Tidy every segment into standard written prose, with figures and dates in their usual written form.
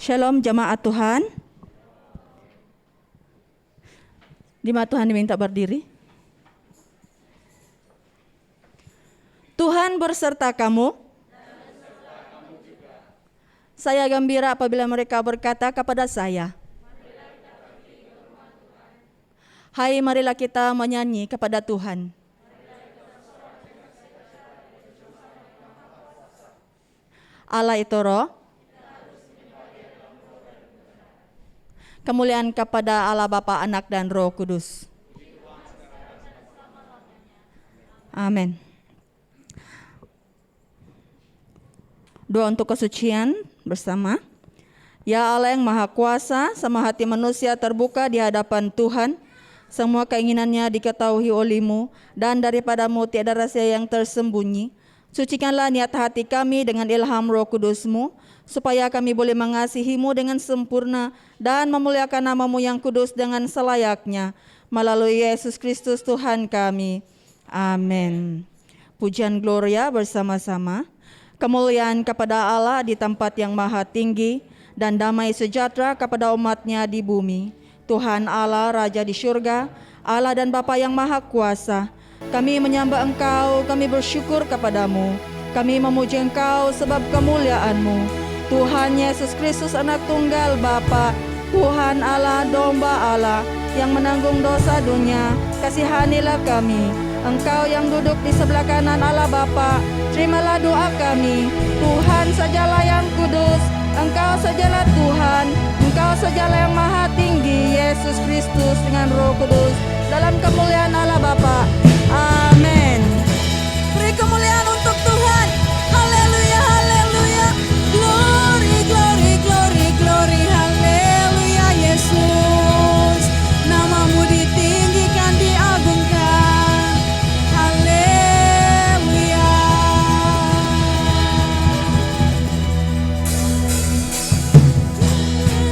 Shalom jamaat Tuhan. Jemaat Tuhan diminta berdiri. Tuhan berserta kamu. Saya gembira apabila mereka berkata kepada saya, hai, marilah kita menyanyi kepada Tuhan. Allah itu roh. Kemuliaan kepada Allah Bapa, Anak, dan Roh Kudus. Amin. Doa untuk kesucian bersama. Ya Allah yang Maha Kuasa, sama hati manusia terbuka di hadapan Tuhan. Semua keinginannya diketahui oleh-Mu, dan daripadamu tiada rahasia yang tersembunyi. Sucikanlah niat hati kami dengan ilham Roh Kudus-Mu, supaya kami boleh mengasihi-Mu dengan sempurna dan memuliakan nama-Mu yang kudus dengan selayaknya. Melalui Yesus Kristus Tuhan kami. Amin. Pujian Gloria bersama-sama. Kemuliaan kepada Allah di tempat yang maha tinggi, dan damai sejahtera kepada umat-Nya di bumi. Tuhan Allah, Raja di surga, Allah dan Bapa yang maha kuasa, kami menyembah Engkau, kami bersyukur kepadamu. Kami memuji Engkau sebab kemuliaan-Mu. Tuhan Yesus Kristus, anak tunggal Bapa, Tuhan Allah, domba Allah yang menanggung dosa dunia, kasihanilah kami. Engkau yang duduk di sebelah kanan Allah Bapa, terimalah doa kami. Tuhan sajalah yang kudus, Engkau sajalah Tuhan, Engkau sajalah yang maha tinggi, Yesus Kristus dengan Roh Kudus, dalam kemuliaan Allah Bapa. Amin. Beri kemuliaan untuk Tuhan. Haleluya, haleluya. Glory, glory, glory, glory. Haleluya Yesus. Nama-Mu ditinggikan, diagungkan. Haleluya.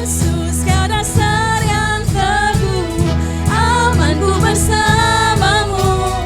Yesus, Kau dasar yang teguh, amanku bersamamu.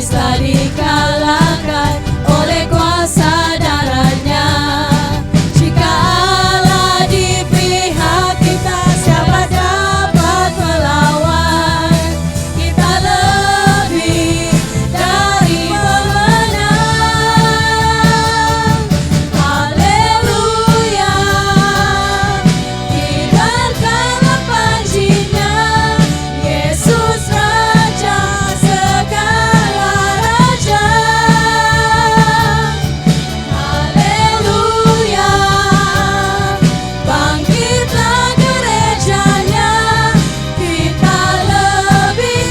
telah dikalahkan oleh kuasa darahnya. Jika Allah di pihak kita, siapa dapat melawan? Kita lebih dari pemenang. Haleluya, kibarkanlah panjinya, Yesus Raja segala raja. Haleluya, bangkitlah gerejanya, kita lebih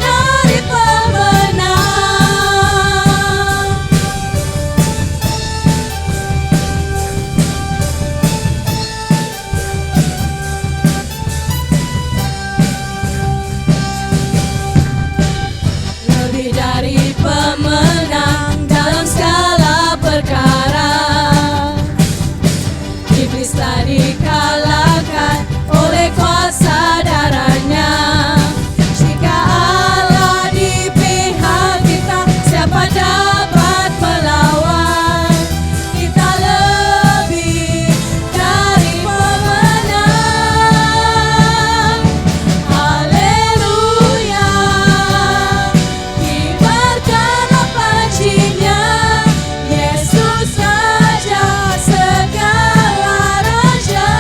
dari pemenang. Lebih dari pemenang dalam segala perkara. Iblis telah dikalahkan oleh kuasa darahnya. Jika Allah di pihak kita, siapa dapat melawan? Kita lebih dari pemenang. Haleluya, kibarkanlah panjinya, Yesus Raja segala raja.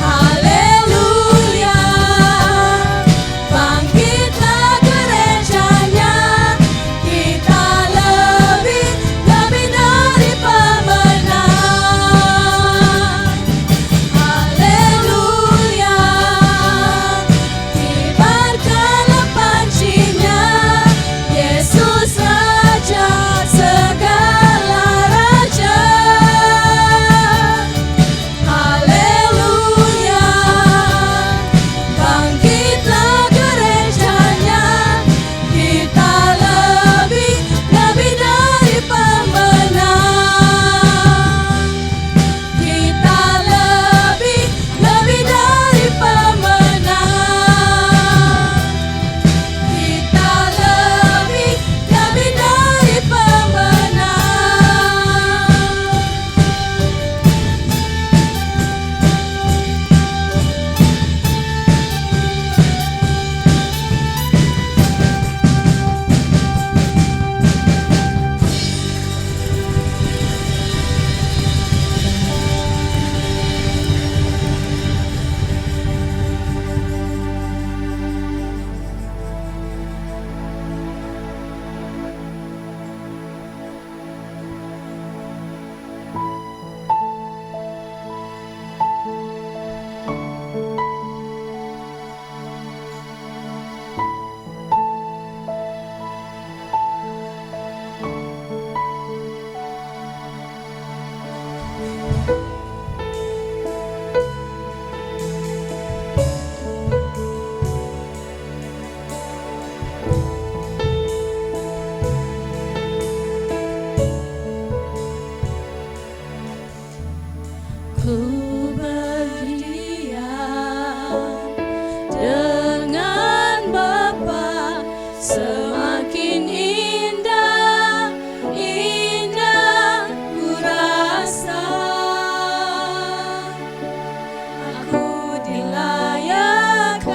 Haleluya, bangkitlah gerejanya, kita lebih dari pemenang. Haleluya, kibarkanlah panjinya, Yesus Raja segala raja. Haleluya, bangkitlah gerejanya, kita lebih dari pemenang. Kita lebih dari pemenang. Kita lebih dari ku berdiam dengan Bapa, semakin indah ku rasa. Aku dilayakkan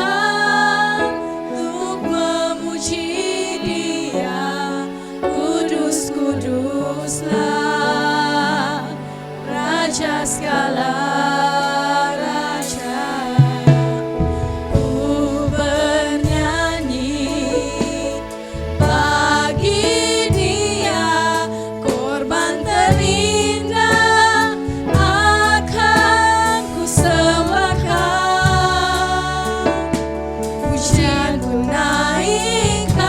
untuk memuji Dia, kudus-kuduslah Raja segala raja. Ku bernyanyi bagi Dia, korban terindah akan ku sembahkan. Pujianku naikkan,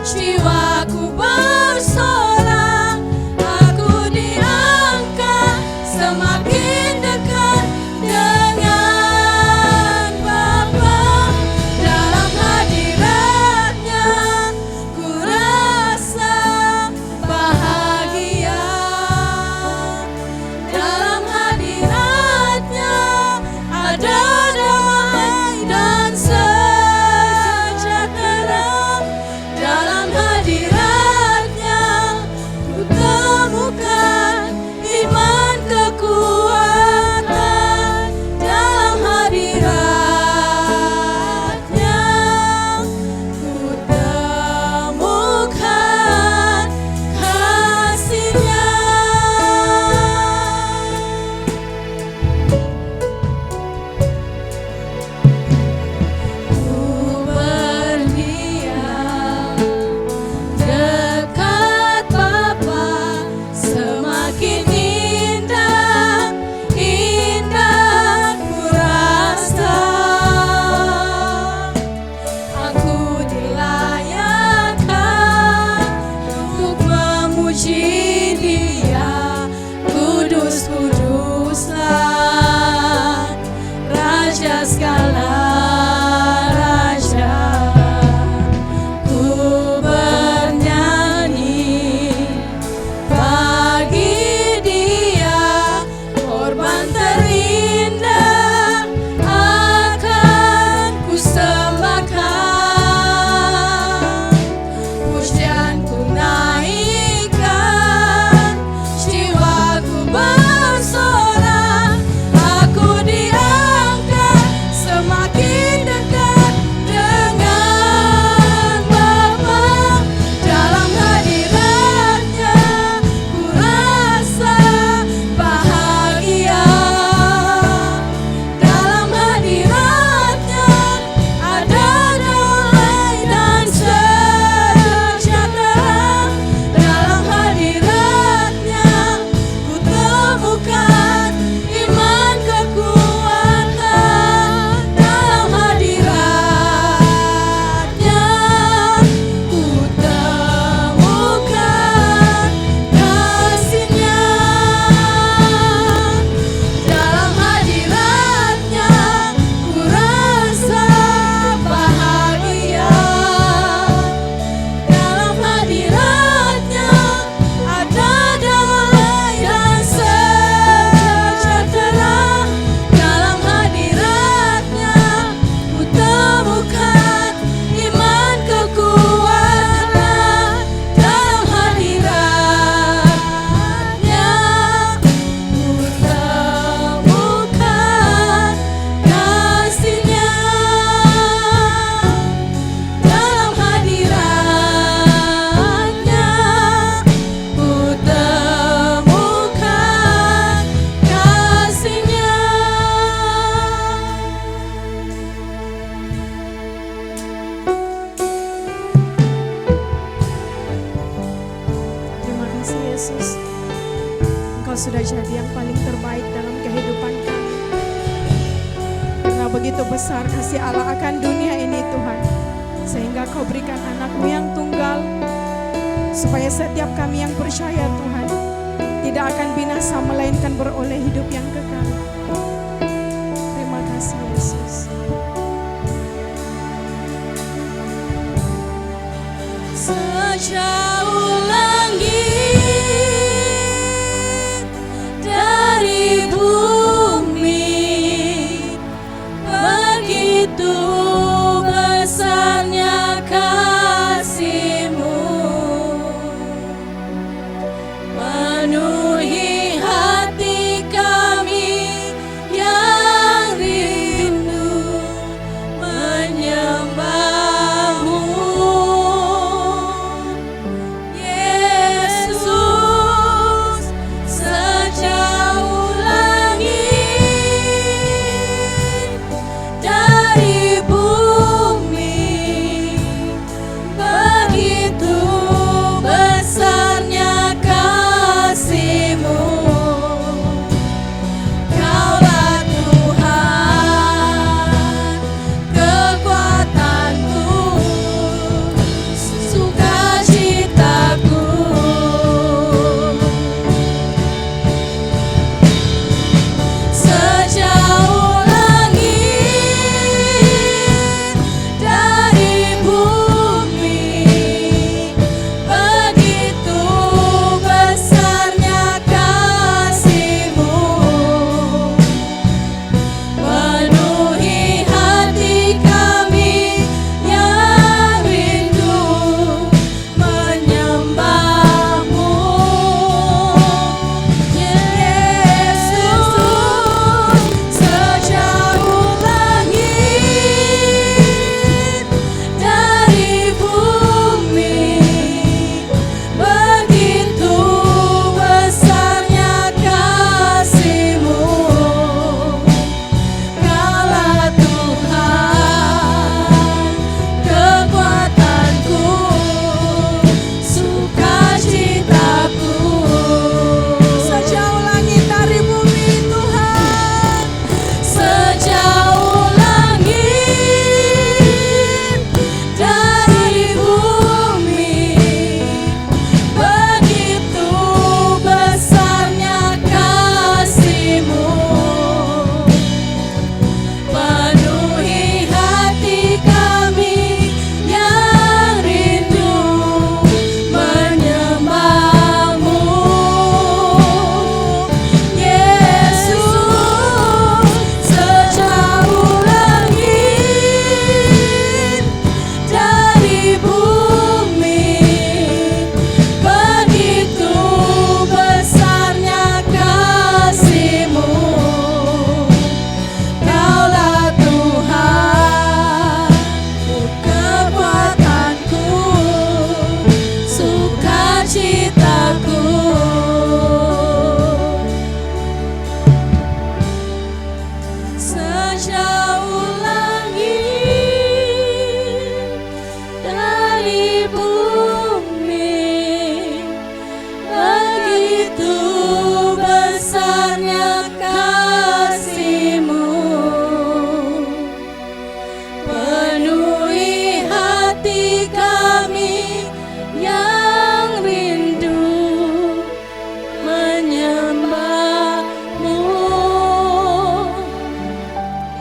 jiwaku bersorak, aku diangkat semakin dekat dengan Bapa. Dalam hadiratnya ku rasa bahagia. Dalam hadiratnya ada damai dan sejahtera. sudah jadi yang paling terbaik dalam kehidupan kami. Karena begitu besar kasih Allah akan dunia ini Tuhan, sehingga Kau berikan anak-Mu yang tunggal, supaya setiap kami yang percaya Tuhan tidak akan binasa melainkan beroleh hidup yang kekal. Terima kasih Yesus. Sejauh langit dari bumi, begitu besarnya kasih-Mu, penuhi hati kami yang rindu menyembah-Mu. Yesus, sejauh langit dari bumi, begitu besarnya kasih-Mu. Kaulah Tuhan, kekuatanku, sukacitaku. Sejauh langit dari bumi, begitu besarnya kasih-Mu, penuhi hati kami yang rindu menyembah-Mu. Yesus, sejauh langit dari bumi, begitu besarnya kasih-Mu. Kaulah Tuhan, kekuatanku, sukacitaku. Sejauh langit dari bumi Tuhan, sejauh langit dari bumi, begitu besarnya kasih-Mu, penuhi hati kami yang rindu menyembah-Mu. Yesus, sejauh langit dari bumi, begitu besarnya kasih-Mu. Kaulah Tuhan, kekuatanku, sukacitaku. Sejauh langit dari bumi, begitu besarnya kasih-Mu, penuhi hati kami yang rindu menyembah-Mu.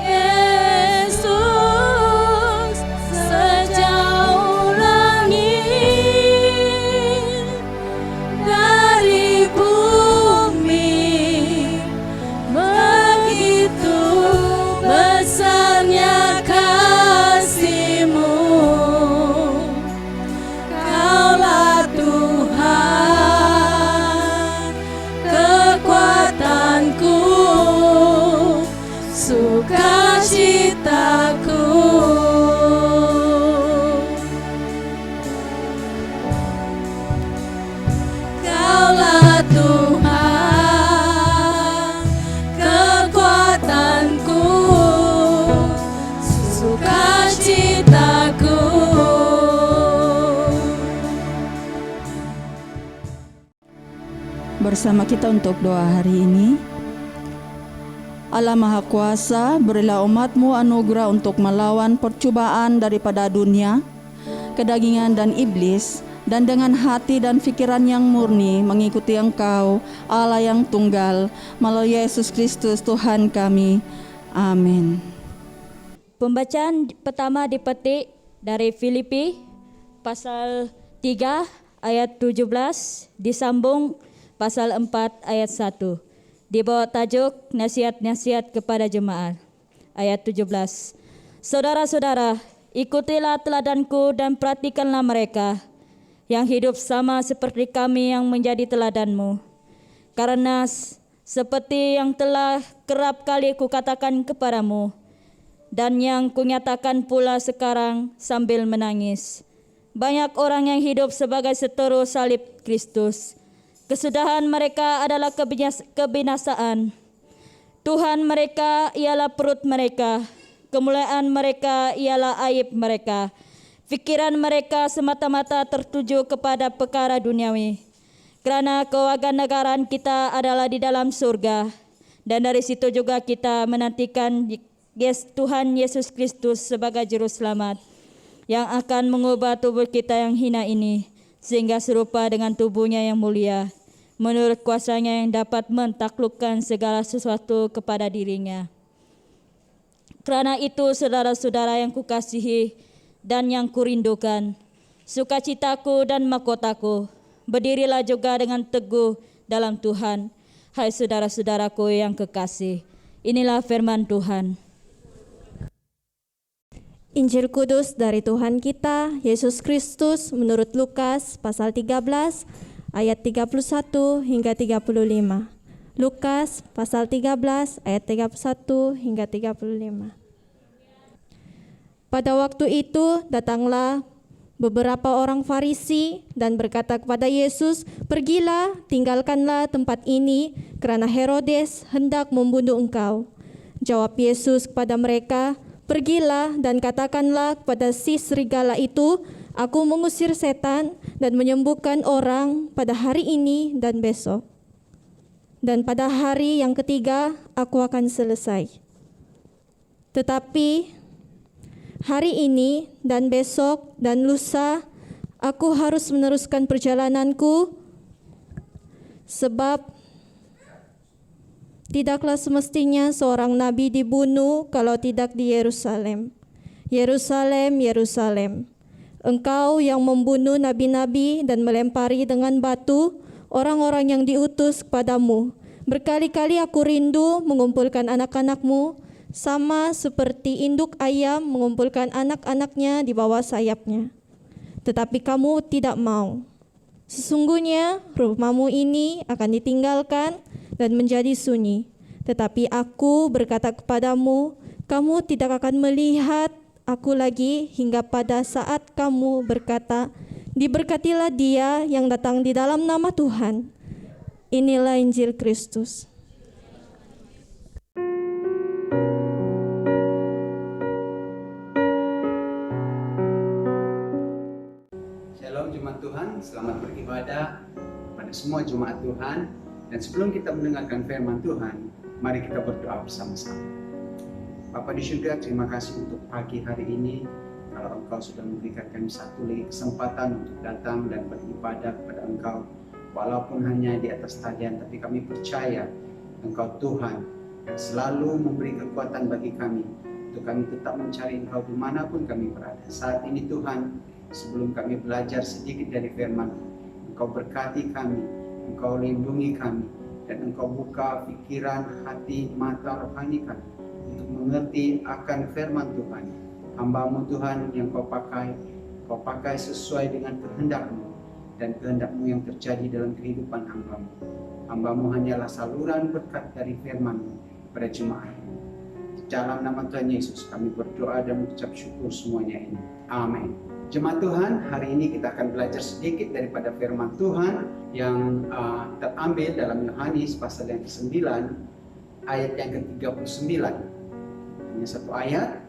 Yesus, sejauh langit dari bumi, begitu besarnya kasih-Mu. Kaulah Tuhan, kekuatanku, sukacitaku. Kaulah Tuhan, kekuatanku, sukacitaku. bersama kita untuk doa hari ini. Allah Maha Kuasa, berilah umat-Mu anugerah untuk melawan percobaan daripada dunia, kedagingan dan iblis, dan dengan hati dan pikiran yang murni mengikuti Engkau, Allah yang tunggal, melalui Yesus Kristus Tuhan kami. Amin. Pembacaan pertama dipetik dari Filipi pasal 3 ayat 17 disambung pasal 4 ayat 1. Di bawah tajuk nasihat-nasihat kepada jemaat. Ayat 17. Saudara-saudara, ikutilah teladanku dan perhatikanlah mereka yang hidup sama seperti kami yang menjadi teladanmu. Karena seperti yang telah kerap kali kukatakan kepadamu, dan yang kunyatakan pula sekarang sambil menangis, banyak orang yang hidup sebagai seteru salib Kristus. Kesudahan mereka adalah kebinasaan. Tuhan mereka ialah perut mereka. Kemuliaan mereka ialah aib mereka. Fikiran mereka semata-mata tertuju kepada perkara duniawi. Kerana kewarganegaraan kita adalah di dalam surga. Dan dari situ juga kita menantikan Tuhan Yesus Kristus sebagai Juru Selamat, yang akan mengubah tubuh kita yang hina ini, sehingga serupa dengan tubuhnya yang mulia, menurut kuasanya yang dapat mentaklukkan segala sesuatu kepada dirinya. Kerana itu, saudara-saudara yang kukasihi dan yang kurindukan, sukacitaku dan mahkotaku, berdirilah juga dengan teguh dalam Tuhan, hai saudara-saudaraku yang kekasih. Inilah firman Tuhan. Injil Kudus dari Tuhan kita, Yesus Kristus menurut Lukas pasal 13 ayat 31 hingga 35. Lukas pasal 13 ayat 31 hingga 35. Pada waktu itu datanglah beberapa orang Farisi dan berkata kepada Yesus, "Pergilah, tinggalkanlah tempat ini, kerana Herodes hendak membunuh engkau." Jawab Yesus kepada mereka, "Pergilah dan katakanlah kepada si serigala itu, aku mengusir setan dan menyembuhkan orang pada hari ini dan besok. Dan pada hari yang ketiga aku akan selesai. Tetapi hari ini dan besok dan lusa aku harus meneruskan perjalananku, sebab tidaklah semestinya seorang nabi dibunuh kalau tidak di Yerusalem. Yerusalem, Yerusalem, engkau yang membunuh nabi-nabi dan melempari dengan batu orang-orang yang diutus kepadamu. Berkali-kali aku rindu mengumpulkan anak-anakmu, sama seperti induk ayam mengumpulkan anak-anaknya di bawah sayapnya. Tetapi kamu tidak mau. Sesungguhnya rumahmu ini akan ditinggalkan dan menjadi sunyi. Tetapi aku berkata kepadamu, kamu tidak akan melihat aku lagi hingga pada saat kamu berkata, diberkatilah dia yang datang di dalam nama Tuhan." Inilah Injil Kristus. Shalom Jemaat Tuhan, selamat beribadah pada semua Jemaat Tuhan. Dan sebelum kita mendengarkan firman Tuhan, mari kita berdoa bersama-sama. Bapa di surga, terima kasih untuk pagi hari ini. Kalau Engkau sudah memberikan kami satu lagi kesempatan untuk datang dan beribadah kepada Engkau, walaupun hanya di atas talian, tapi kami percaya Engkau Tuhan yang selalu memberi kekuatan bagi kami untuk kami tetap mencari Engkau dimanapun kami berada. Saat ini Tuhan, sebelum kami belajar sedikit dari firman, Engkau berkati kami, Engkau lindungi kami, dan Engkau buka pikiran, hati, mata rohani kami untuk mengerti akan firman Tuhan. Hamba-Mu Tuhan yang Kau pakai sesuai dengan kehendak-Mu dan kehendak-Mu yang terjadi dalam kehidupan hamba-Mu. Hamba-Mu hanyalah saluran berkat dari firman-Mu pada jemaat-Mu. Dalam nama Tuhan Yesus kami berdoa dan mengucap syukur semuanya ini. Amin. Jemaat Tuhan, hari ini kita akan belajar sedikit daripada firman Tuhan yang terambil dalam Yohanes pasal yang ke-9 ayat yang ke-39. Hanya satu ayat.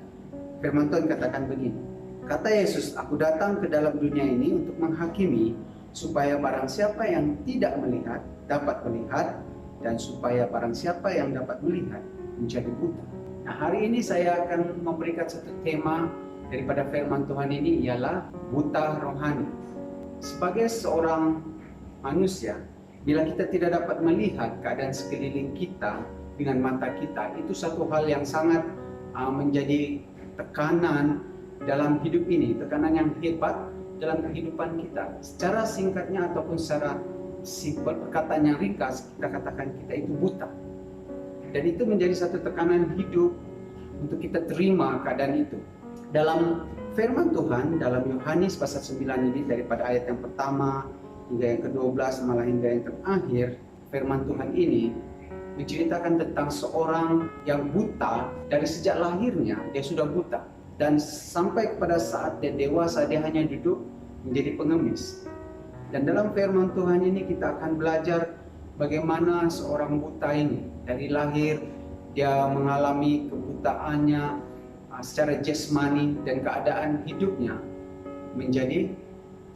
Firman Tuhan katakan begini, kata Yesus, "Aku datang ke dalam dunia ini untuk menghakimi, supaya barang siapa yang tidak melihat dapat melihat, dan supaya barang siapa yang dapat melihat menjadi buta. Nah, hari ini saya akan memberikan satu tema daripada firman Tuhan ini, ialah buta rohani. Sebagai seorang manusia, bila kita tidak dapat melihat keadaan sekeliling kita dengan mata kita, itu satu hal yang sangat menjadi tekanan dalam hidup ini, tekanan yang hebat dalam kehidupan kita. Secara singkatnya ataupun secara simpel, perkataan yang ringkas, kita katakan kita itu buta. Dan itu menjadi satu tekanan hidup untuk kita terima keadaan itu. Dalam firman Tuhan, dalam Yohanes pasal 9 ini, daripada ayat yang pertama hingga yang ke-12, malah hingga yang terakhir, firman Tuhan ini menceritakan tentang seorang yang buta. Dari sejak lahirnya dia sudah buta, dan sampai kepada saat dia dewasa dia hanya duduk menjadi pengemis. Dan dalam firman Tuhan ini kita akan belajar bagaimana seorang buta ini dari lahir dia mengalami kebutaannya secara jasmani, dan keadaan hidupnya menjadi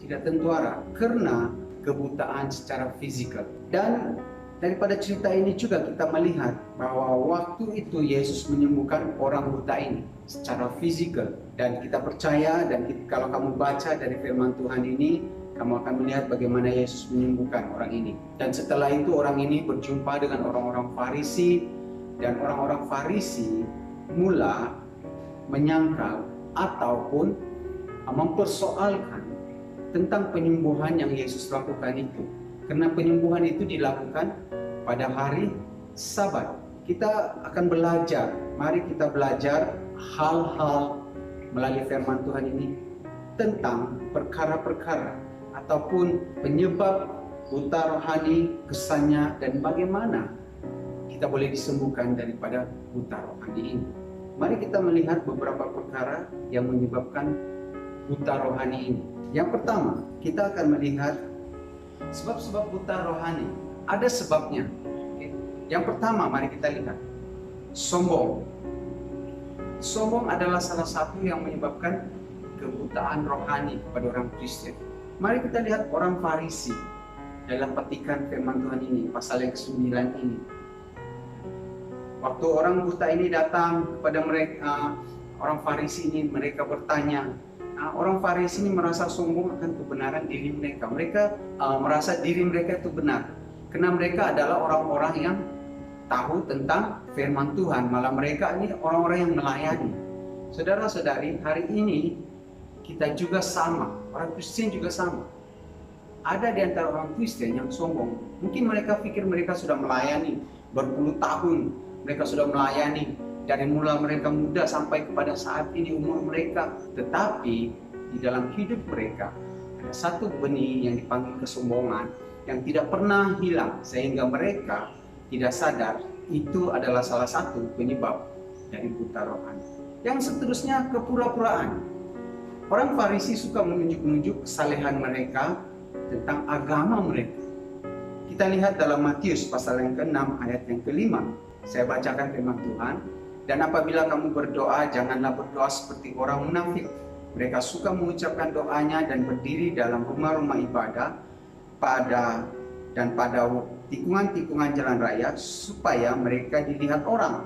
tidak tentu arah karena kebutaan secara fisikal. Dan daripada cerita ini juga kita melihat bahwa waktu itu Yesus menyembuhkan orang buta ini secara fisikal, dan kita percaya, dan kalau kamu baca dari firman Tuhan ini, kamu akan melihat bagaimana Yesus menyembuhkan orang ini. Dan setelah itu orang ini berjumpa dengan orang-orang Farisi, dan orang-orang Farisi mula menyangkal ataupun mempersoalkan tentang penyembuhan yang Yesus lakukan itu, karena penyembuhan itu dilakukan pada hari Sabat. Kita akan belajar, mari kita belajar hal-hal melalui firman Tuhan ini tentang perkara-perkara ataupun penyebab buta rohani, kesannya, dan bagaimana kita boleh disembuhkan daripada buta rohani ini. Mari kita melihat beberapa perkara yang menyebabkan buta rohani ini. Yang pertama, kita akan melihat sebab-sebab buta rohani. Ada sebabnya. Yang pertama, mari kita lihat. Sombong. Sombong adalah salah satu yang menyebabkan kebutaan rohani kepada orang Kristen. Mari kita lihat orang Farisi dalam petikan firman Tuhan ini, pasal yang ke-9 ini. Waktu orang buta ini datang kepada mereka, orang Farisi ini, mereka bertanya. Orang Farisi ini merasa sombong akan kebenaran diri mereka. Mereka merasa diri mereka itu benar, karena mereka adalah orang-orang yang tahu tentang firman Tuhan. Malah mereka ini orang-orang yang melayani. Saudara-saudari, hari ini kita juga sama, orang Kristen juga sama. Ada di antara orang Kristen yang sombong. Mungkin mereka pikir mereka sudah melayani berpuluh tahun, mereka sudah melayani dari mulai mereka muda sampai kepada saat ini umur mereka. Tetapi di dalam hidup mereka ada satu benih yang dipanggil kesombongan yang tidak pernah hilang, sehingga mereka tidak sadar itu adalah salah satu penyebab dari buta rohani. Yang seterusnya, kepura-puraan. Orang Farisi suka menunjuk-nunjuk kesalehan mereka tentang agama mereka. Kita lihat dalam Matius pasal yang ke-6 ayat yang ke-5. Saya bacakan firman Tuhan. Dan apabila kamu berdoa, janganlah berdoa seperti orang munafik. Mereka suka mengucapkan doanya dan berdiri dalam rumah-rumah ibadah pada tikungan-tikungan jalan raya supaya mereka dilihat orang.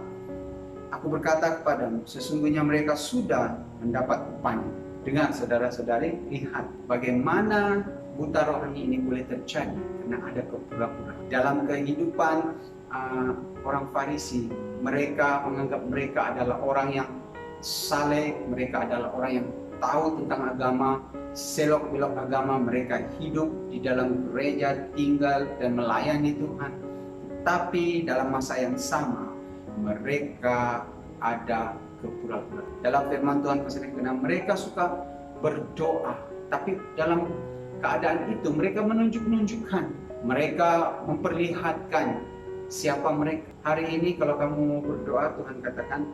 Aku berkata kepadamu, sesungguhnya mereka sudah mendapat upahnya. Dengar saudara-saudari, lihat bagaimana buta rohani ini boleh terjadi karena ada kepura-puraan. Dalam kehidupan orang Farisi, mereka menganggap mereka adalah orang yang saleh, mereka adalah orang yang tahu tentang agama, selok-belok agama, mereka hidup di dalam gereja, tinggal dan melayani Tuhan. Tapi dalam masa yang sama, mereka ada kepura-puraan. Dalam firman Tuhan pasal yang ke-6, mereka suka berdoa, tapi dalam keadaan itu mereka menunjuk-nunjukkan, mereka memperlihatkan siapa mereka. Hari ini kalau kamu mau berdoa, Tuhan katakan,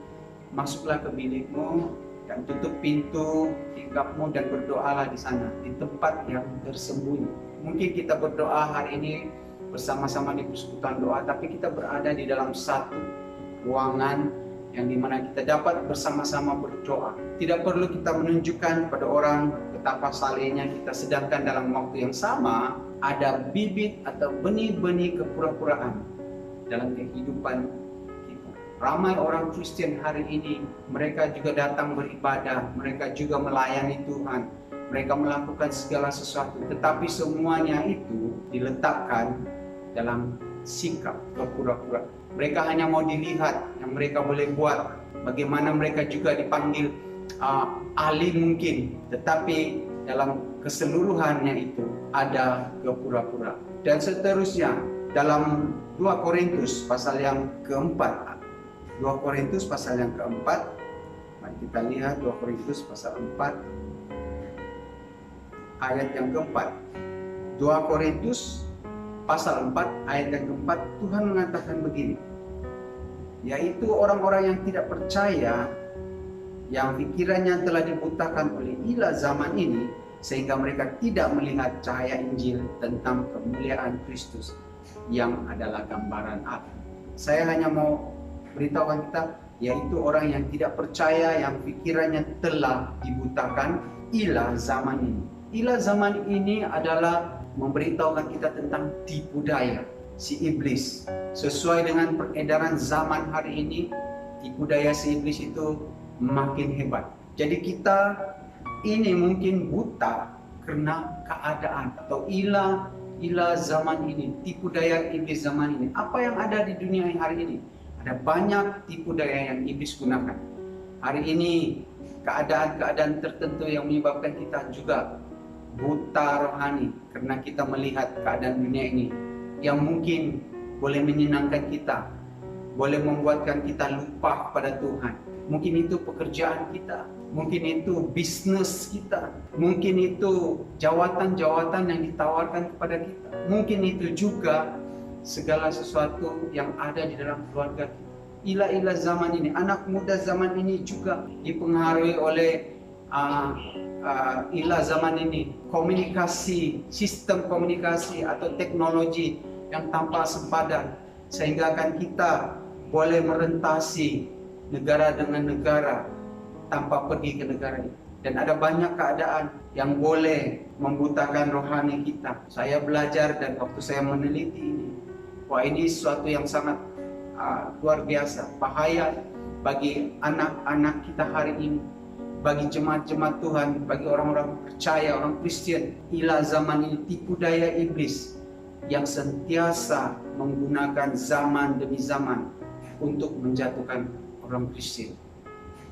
masuklah ke bilikmu dan tutup pintu tingkapmu dan berdoalah di sana, di tempat yang tersembunyi. Mungkin kita berdoa hari ini bersama-sama di persekutuan doa, tapi kita berada di dalam satu ruangan yang dimana kita dapat bersama-sama berdoa. Tidak perlu kita menunjukkan pada orang betapa salehnya kita, sedangkan dalam waktu yang sama ada bibit atau benih-benih kepura-puraan dalam kehidupan kita. Ramai orang Kristen hari ini, mereka juga datang beribadah, mereka juga melayani Tuhan, mereka melakukan segala sesuatu, tetapi semuanya itu diletakkan dalam sikap kepura-puraan. Mereka hanya mau dilihat yang mereka boleh buat, bagaimana mereka juga dipanggil ahli mungkin, tetapi dalam keseluruhannya itu ada kepura-puraan. Dan seterusnya dalam 2 Korintus pasal yang keempat, 2 Korintus pasal yang keempat, mari kita lihat 2 Korintus pasal 4 ayat yang keempat. 2 Korintus pasal 4 ayat yang keempat, Tuhan mengatakan begini, yaitu orang-orang yang tidak percaya, yang pikirannya telah dibutakan oleh ilah zaman ini, sehingga mereka tidak melihat cahaya Injil tentang kemuliaan Kristus yang adalah gambaran Allah. Saya hanya mau beritahukan kita, yaitu orang yang tidak percaya, yang pikirannya telah dibutakan ilah zaman ini. Ilah zaman ini adalah memberitahukan kita tentang tipu daya si iblis. Sesuai dengan peredaran zaman hari ini, tipu daya si iblis itu makin hebat. Jadi kita ini mungkin buta karena keadaan atau ilah zaman ini, tipu daya iblis zaman ini. Apa yang ada di dunia hari ini? Ada banyak tipu daya yang iblis gunakan. Hari ini keadaan-keadaan tertentu yang menyebabkan kita juga buta rohani karena kita melihat keadaan dunia ini yang mungkin boleh menyenangkan kita, boleh membuatkan kita lupa pada Tuhan. Mungkin itu pekerjaan kita, mungkin itu bisnis kita, mungkin itu jawatan-jawatan yang ditawarkan kepada kita, mungkin itu juga segala sesuatu yang ada di dalam keluarga kita. Ilah-ilah zaman ini, anak muda zaman ini juga dipengaruhi oleh ilah zaman ini, komunikasi, sistem komunikasi atau teknologi yang tanpa sepadan, sehingga akan kita boleh merentasi negara dengan negara tanpa pergi ke negara itu. Dan ada banyak keadaan yang boleh membutakan rohani kita. Saya belajar dan waktu saya meneliti ini, wah ini sesuatu yang sangat luar biasa, bahaya bagi anak-anak kita hari ini, bagi jemaat-jemaat Tuhan, bagi orang-orang percaya, orang Kristen. Ilah zaman ini, tipu daya iblis yang sentiasa menggunakan zaman demi zaman untuk menjatuhkan orang Kristen.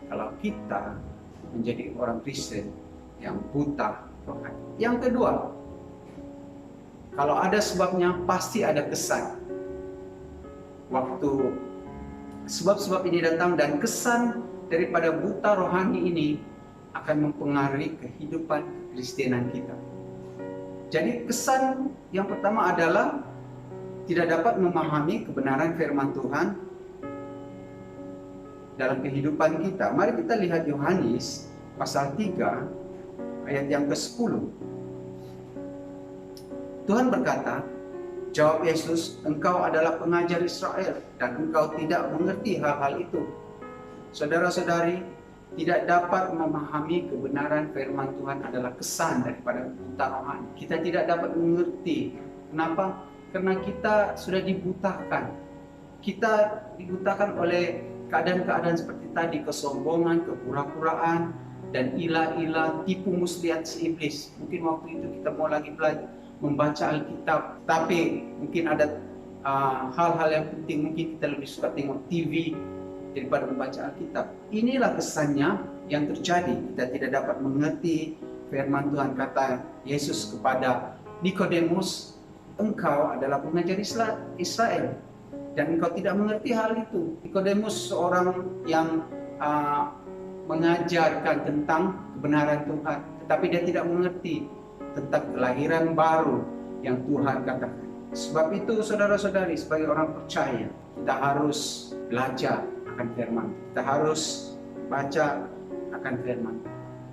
Kalau kita menjadi orang Kristen yang buta rohani. Yang kedua, kalau ada sebabnya pasti ada kesan. Waktu sebab-sebab ini datang dan kesan daripada buta rohani ini akan mempengaruhi kehidupan kekristenan kita. Jadi kesan yang pertama adalah tidak dapat memahami kebenaran firman Tuhan dalam kehidupan kita. Mari kita lihat Yohanes pasal 3 ayat yang ke-10. Tuhan berkata, jawab Yesus, engkau adalah pengajar Israel dan engkau tidak mengerti hal-hal itu. Saudara-saudari, tidak dapat memahami kebenaran firman Tuhan adalah kesan daripada buta rohani. Kita tidak dapat mengerti. Kenapa? Karena kita sudah dibutakan. Kita dibutakan oleh keadaan-keadaan seperti tadi, kesombongan, kepura-puraan, dan ilah-ilah tipu muslihat si iblis. Mungkin waktu itu kita mau lagi belajar membaca Alkitab, tapi mungkin ada hal-hal yang penting, mungkin kita lebih suka tengok TV daripada membaca Alkitab. Inilah kesannya yang terjadi. Kita tidak dapat mengerti firman Tuhan. Kata Yesus kepada Nikodemus, engkau adalah pengajar Israel dan engkau tidak mengerti hal itu. Nikodemus seorang yang mengajarkan tentang kebenaran Tuhan, tetapi dia tidak mengerti tentang kelahiran baru yang Tuhan katakan. Sebab itu saudara-saudari, sebagai orang percaya, kita harus belajar akan firman. Kita harus baca akan firman.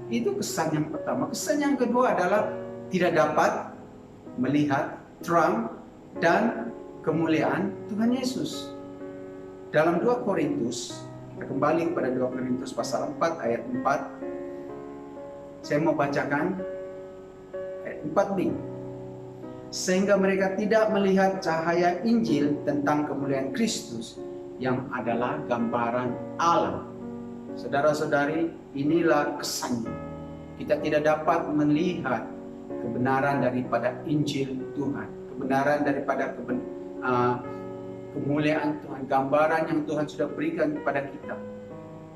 Itu kesan yang pertama. Kesan yang kedua adalah tidak dapat melihat terang dan kemuliaan Tuhan Yesus. Dalam 2 Korintus Kita kembali kepada 2 Korintus pasal 4 ayat 4. Saya mau bacakan ayat 4b. Sehingga mereka tidak melihat cahaya Injil tentang kemuliaan Kristus yang adalah gambaran Allah. Saudara-saudari, inilah kesannya. Kita tidak dapat melihat kebenaran daripada Injil Tuhan, kebenaran daripada kemuliaan Tuhan, gambaran yang Tuhan sudah berikan kepada kita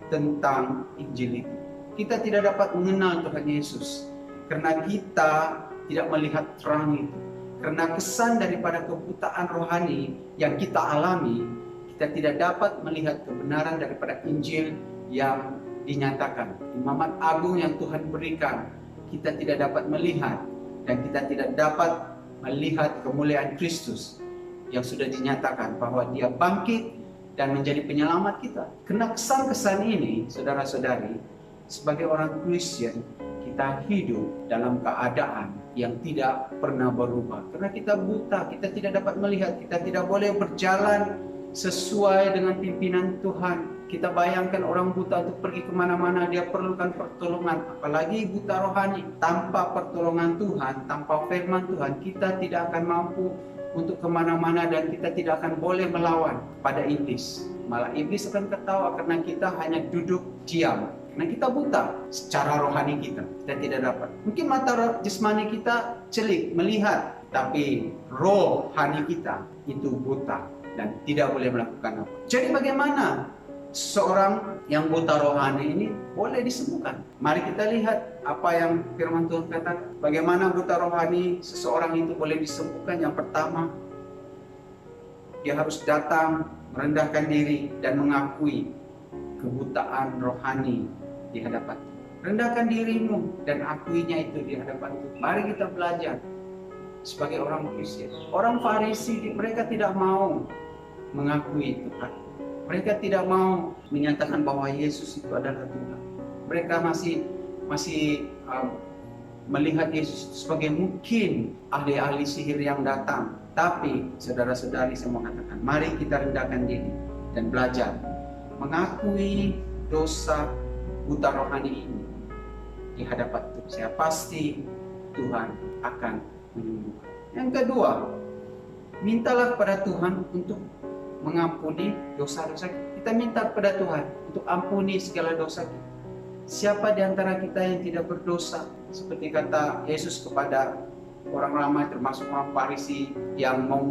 tentang Injil itu. Kita tidak dapat mengenal Tuhan Yesus karena kita tidak melihat terang itu. Karena kesan daripada kebutaan rohani yang kita alami, kita tidak dapat melihat kebenaran daripada Injil yang dinyatakan. Imamat agung yang Tuhan berikan, kita tidak dapat melihat, dan kita tidak dapat melihat kemuliaan Kristus yang sudah dinyatakan bahwa Dia bangkit dan menjadi penyelamat kita. Karena kesan-kesan ini, saudara-saudari, sebagai orang Kristen, kita hidup dalam keadaan yang tidak pernah berubah. Karena kita buta, kita tidak dapat melihat, kita tidak boleh berjalan sesuai dengan pimpinan Tuhan. Kita bayangkan orang buta untuk pergi kemana-mana, dia perlukan pertolongan. Apalagi buta rohani, tanpa pertolongan Tuhan, tanpa firman Tuhan, kita tidak akan mampu untuk kemana-mana, dan kita tidak akan boleh melawan pada iblis. Malah iblis akan ketawa karena kita hanya duduk diam. Karena kita buta secara rohani kita tidak dapat. Mungkin mata jasmani kita celik melihat, tapi rohani kita itu buta dan tidak boleh melakukan apa. Jadi bagaimana seorang yang buta rohani ini boleh disembuhkan? Mari kita lihat apa yang firman Tuhan katakan. Bagaimana buta rohani seseorang itu boleh disembuhkan? Yang pertama, dia harus datang, merendahkan diri dan mengakui kebutaan rohani di hadapan Tuhan. Rendahkan dirimu dan akuinya itu di hadapan Tuhan. Mari kita belajar sebagai orang Kristen. Orang Farisi, mereka tidak mau mengakui Tuhan. Mereka tidak mau menyatakan bahwa Yesus itu adalah Tuhan. Mereka masih melihat Yesus sebagai mungkin ahli-ahli sihir yang datang. Tapi saudara-saudari, saya mau katakan, mari kita rendahkan diri dan belajar mengakui dosa buta rohani ini di hadapan Tuhan. Saya pasti Tuhan akan menyembuhkan. Yang kedua, mintalah kepada Tuhan untuk mengampuni dosa-dosa kita. Kita minta kepada Tuhan untuk ampuni segala dosa kita. Siapa di antara kita yang tidak berdosa? Seperti kata Yesus kepada orang ramai, termasuk orang Farisi yang mau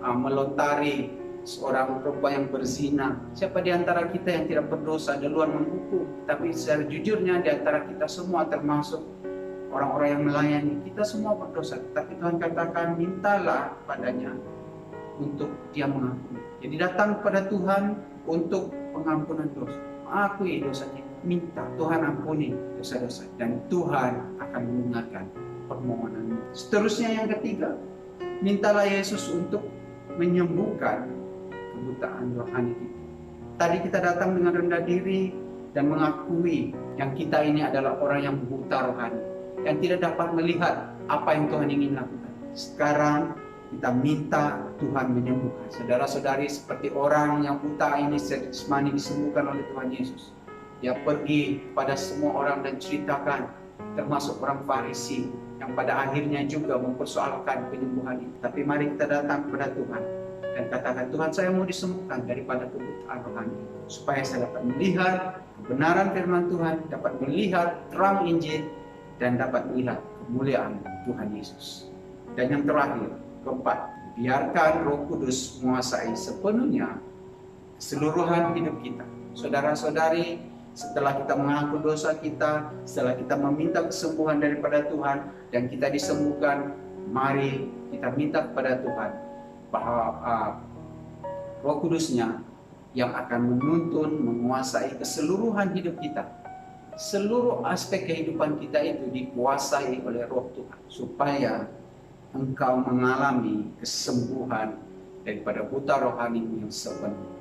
melontari seorang perempuan yang berzina. Siapa di antara kita yang tidak berdosa, duluan menghukum? Tapi secara jujurnya di antara kita semua, termasuk orang-orang yang melayani, kita semua berdosa. Tapi Tuhan katakan, mintalah padanya untuk Dia mengampuni. Jadi datang kepada Tuhan untuk pengampunan dosa. Akui dosa kita, minta Tuhan ampuni dosa-dosa, dan Tuhan akan mendengarkan permohonanmu. Seterusnya yang ketiga, mintalah Yesus untuk menyembuhkan kebutaan rohani kita. Tadi kita datang dengan rendah diri dan mengakui yang kita ini adalah orang yang buta rohani, yang tidak dapat melihat apa yang Tuhan ingin lakukan. Sekarang kita minta Tuhan menyembuhkan. Saudara-saudari, seperti orang yang buta ini jasmani disembuhkan oleh Tuhan Yesus. Dia pergi pada semua orang dan ceritakan, termasuk orang Farisi yang pada akhirnya juga mempersoalkan penyembuhan itu. Tapi mari kita datang kepada Tuhan dan katakan, Tuhan, saya mau disembuhkan daripada kebutaan rohani, supaya saya dapat melihat kebenaran firman Tuhan, dapat melihat terang Injil, dan dapat melihat kemuliaan Tuhan Yesus. Dan yang terakhir, keempat, biarkan Roh Kudus menguasai sepenuhnya keseluruhan hidup kita. Saudara-saudari, setelah kita mengaku dosa kita, setelah kita meminta kesembuhan daripada Tuhan dan kita disembuhkan, mari kita minta kepada Tuhan bahwa Roh Kudusnya yang akan menuntun, menguasai keseluruhan hidup kita. Seluruh aspek kehidupan kita itu dikuasai oleh Roh Tuhan, supaya engkau mengalami kesembuhan daripada buta rohanimu yang sepenuhnya,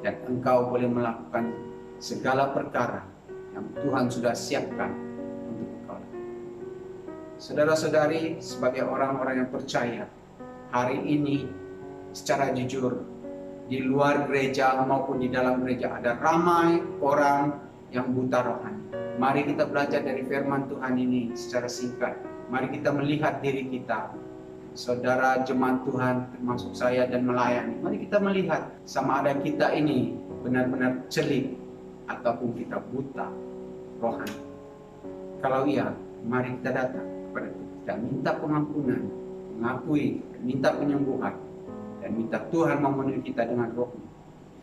dan engkau boleh melakukan segala perkara yang Tuhan sudah siapkan untuk engkau. Saudara-saudari, sebagai orang-orang yang percaya, hari ini secara jujur di luar gereja maupun di dalam gereja ada ramai orang yang buta rohani. Mari kita belajar dari firman Tuhan ini secara singkat. Mari kita melihat diri kita, saudara jemaat Tuhan termasuk saya dan melayani. Mari kita melihat sama ada kita ini benar-benar celik ataupun kita buta rohani. Kalau iya, mari kita datang kepada Tuhan. Kita minta pengampunan, mengakui, minta penyembuhan, dan minta Tuhan memenuhi kita dengan roh-Nya,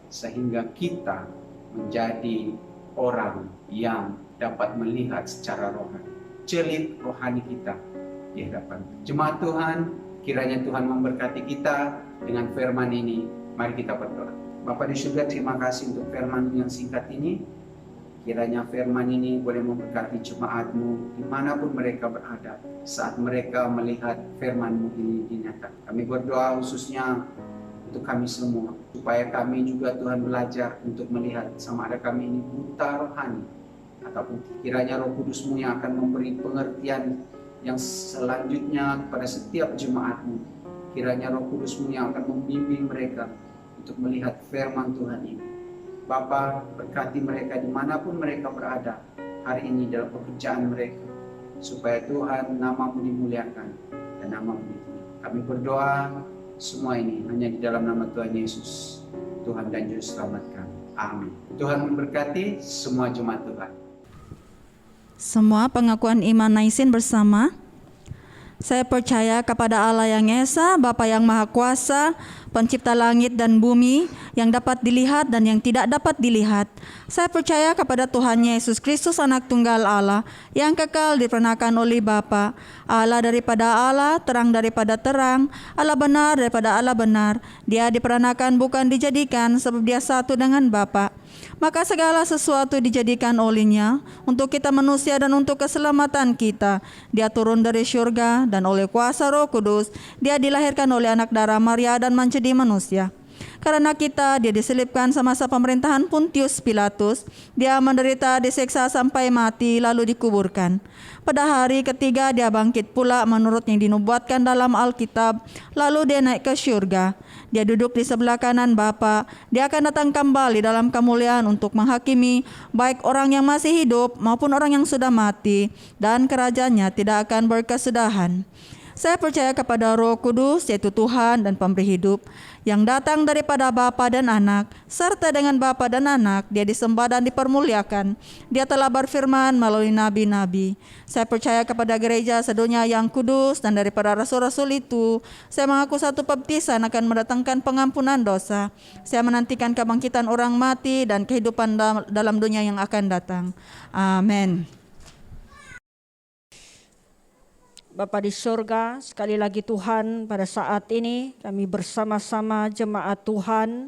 sehingga kita menjadi orang yang dapat melihat secara rohani, celik rohani kita di hadapan jemaat Tuhan. Kiranya Tuhan memberkati kita dengan firman ini. Mari kita berdoa. Bapa di surga, terima kasih untuk firman yang singkat ini. Kiranya firman ini boleh memberkati jemaat-Mu dimanapun mereka berada saat mereka melihat firman-Mu ini dinyatakan. Kami berdoa khususnya untuk kami semua, supaya kami juga Tuhan belajar untuk melihat sama ada kami ini buta rohani, ataupun kiranya Roh Kudus-Mu yang akan memberi pengertian yang selanjutnya kepada setiap jemaat-Mu. Kiranya Roh Kudus-Mu yang akan membimbing mereka untuk melihat firman Tuhan ini. Bapa, berkati mereka dimanapun mereka berada hari ini dalam pekerjaan mereka, supaya Tuhan nama-Mu dimuliakan dan nama-Mu ditinggikan. Kami berdoa semua ini hanya di dalam nama Tuhan Yesus, Tuhan dan Juru Selamat kami. Amin. Tuhan memberkati semua jemaat Tuhan. Semua pengakuan iman naisin bersama. Saya percaya kepada Allah yang Esa, Bapa yang Maha Kuasa, Pencipta langit dan bumi, yang dapat dilihat dan yang tidak dapat dilihat. Saya percaya kepada Tuhan Yesus Kristus, Anak Tunggal Allah, yang kekal diperanakan oleh Bapa, Allah daripada Allah, terang daripada terang, Allah benar daripada Allah benar. Dia diperanakan bukan dijadikan, sebab Dia satu dengan Bapa. Maka segala sesuatu dijadikan olehnya untuk kita manusia dan untuk keselamatan kita. Dia turun dari syurga dan oleh kuasa Roh Kudus Dia dilahirkan oleh anak darah Maria dan menjadi manusia. Karena kita, Dia diselipkan semasa pemerintahan Pontius Pilatus. Dia menderita, disiksa sampai mati, lalu dikuburkan. Pada hari ketiga Dia bangkit pula menurut yang dinubuatkan dalam Alkitab. Lalu Dia naik ke syurga. Dia duduk di sebelah kanan Bapa. Dia akan datang kembali dalam kemuliaan untuk menghakimi baik orang yang masih hidup maupun orang yang sudah mati, dan kerajaannya tidak akan berkesudahan. Saya percaya kepada Roh Kudus, yaitu Tuhan dan Pemberi hidup, yang datang daripada Bapa dan Anak, serta dengan Bapa dan Anak Dia disembah dan dipermuliakan. Dia telah berfirman melalui nabi-nabi. Saya percaya kepada gereja sedunia yang kudus, dan daripada rasul-rasul itu saya mengaku satu baptisan akan mendatangkan pengampunan dosa. Saya menantikan kebangkitan orang mati dan kehidupan dalam dunia yang akan datang. Amin. Bapa di surga, sekali lagi Tuhan, pada saat ini kami bersama-sama jemaat Tuhan,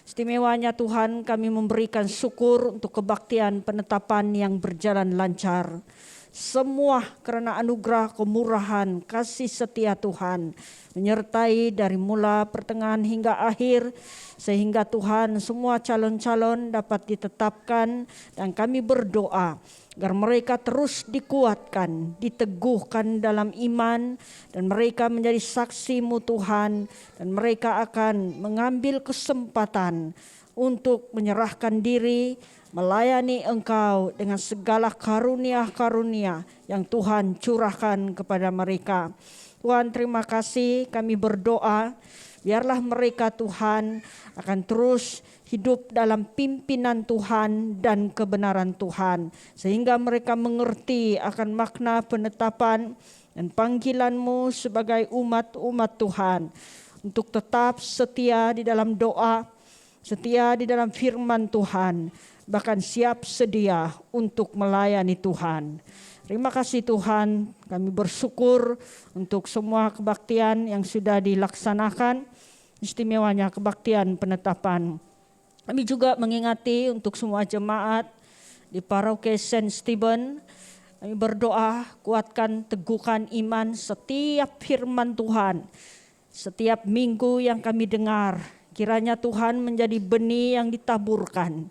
istimewanya Tuhan, kami memberikan syukur untuk kebaktian penetapan yang berjalan lancar. Semua karena anugerah, kemurahan, kasih setia Tuhan menyertai dari mula pertengahan hingga akhir, sehingga Tuhan semua calon-calon dapat ditetapkan, dan kami berdoa agar mereka terus dikuatkan, diteguhkan dalam iman, dan mereka menjadi saksi-Mu Tuhan, dan mereka akan mengambil kesempatan untuk menyerahkan diri, melayani Engkau dengan segala karunia-karunia yang Tuhan curahkan kepada mereka. Tuhan, terima kasih, kami berdoa, biarlah mereka Tuhan akan terus hidup dalam pimpinan Tuhan dan kebenaran Tuhan, sehingga mereka mengerti akan makna penetapan dan panggilan-Mu sebagai umat-umat Tuhan, untuk tetap setia di dalam doa, setia di dalam firman Tuhan, bahkan siap sedia untuk melayani Tuhan. Terima kasih Tuhan, kami bersyukur untuk semua kebaktian yang sudah dilaksanakan, istimewanya kebaktian penetapan. Kami juga mengingati untuk semua jemaat di Paroki Saint Stephen. Kami berdoa, kuatkan, teguhkan iman setiap firman Tuhan, setiap minggu yang kami dengar. Kiranya Tuhan menjadi benih yang ditaburkan,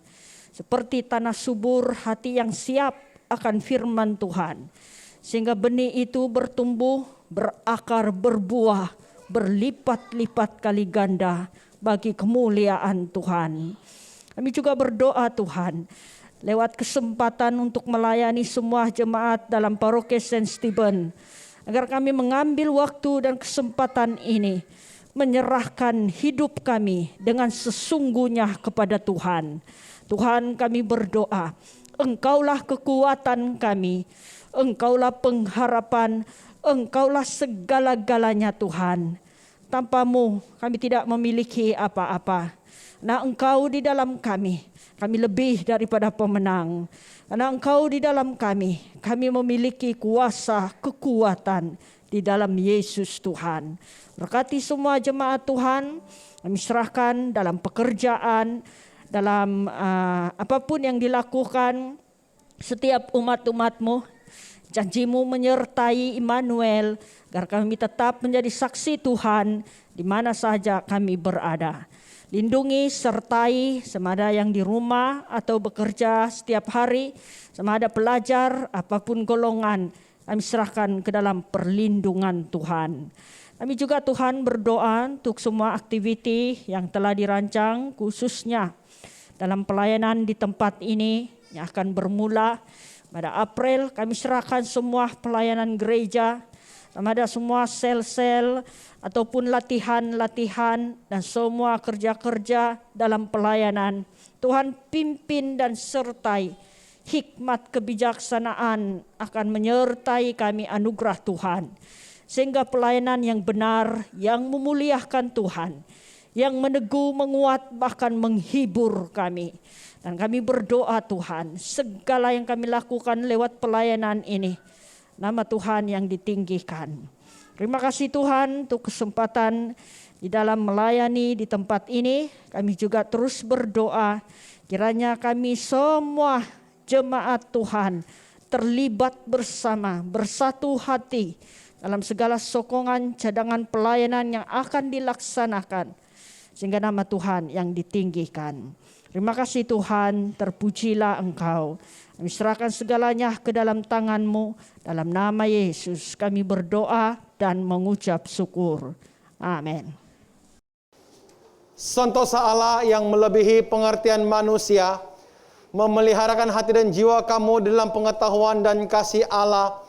seperti tanah subur hati yang siap akan firman Tuhan, sehingga benih itu bertumbuh, berakar, berbuah, berlipat-lipat kali ganda, bagi kemuliaan Tuhan. Kami juga berdoa Tuhan, lewat kesempatan untuk melayani semua jemaat dalam paroki Saint Stephen, agar kami mengambil waktu dan kesempatan ini menyerahkan hidup kami dengan sesungguhnya kepada Tuhan. Tuhan, kami berdoa, Engkaulah kekuatan kami, Engkaulah pengharapan, Engkaulah segala-galanya Tuhan. Tanpa-Mu kami tidak memiliki apa-apa. Nah, Engkau di dalam kami lebih daripada pemenang. Karena Engkau di dalam kami memiliki kuasa, kekuatan di dalam Yesus Tuhan. Berkati semua jemaat Tuhan, kami serahkan dalam pekerjaan, dalam apapun yang dilakukan, setiap umat-umat-Mu, janji-Mu menyertai Immanuel, agar kami tetap menjadi saksi Tuhan di mana saja kami berada. Lindungi, sertai, sama ada yang di rumah atau bekerja setiap hari, sama ada pelajar, apapun golongan, kami serahkan ke dalam perlindungan Tuhan. Kami juga Tuhan berdoa untuk semua aktiviti yang telah dirancang, khususnya dalam pelayanan di tempat ini yang akan bermula pada April. Kami serahkan semua pelayanan gereja, sama ada semua sel-sel ataupun latihan-latihan dan semua kerja-kerja dalam pelayanan. Tuhan pimpin dan sertai, hikmat kebijaksanaan akan menyertai kami, anugerah Tuhan. Sehingga pelayanan yang benar, yang memuliakan Tuhan, yang meneguh, menguat, bahkan menghibur kami. Dan kami berdoa Tuhan, segala yang kami lakukan lewat pelayanan ini, nama Tuhan yang ditinggikan. Terima kasih Tuhan untuk kesempatan di dalam melayani di tempat ini. Kami juga terus berdoa, kiranya kami semua jemaat Tuhan terlibat bersama, bersatu hati dalam segala sokongan cadangan pelayanan yang akan dilaksanakan, sehingga nama Tuhan yang ditinggikan. Terima kasih Tuhan, terpujilah Engkau. Kami serahkan segalanya ke dalam tangan-Mu. Dalam nama Yesus kami berdoa dan mengucap syukur. Amin. Sentosa Allah yang melebihi pengertian manusia, memeliharakan hati dan jiwa kamu dalam pengetahuan dan kasih Allah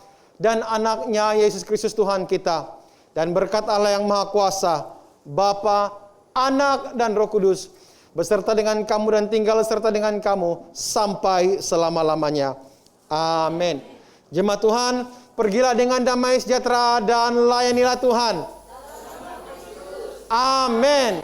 dan anaknya Yesus Kristus Tuhan kita. Dan berkat Allah yang Maha Kuasa, Bapa, Anak, dan Roh Kudus, beserta dengan kamu dan tinggal serta dengan kamu sampai selama-lamanya. Amin. Jemaat Tuhan, pergilah dengan damai sejahtera dan layanilah Tuhan. Amin.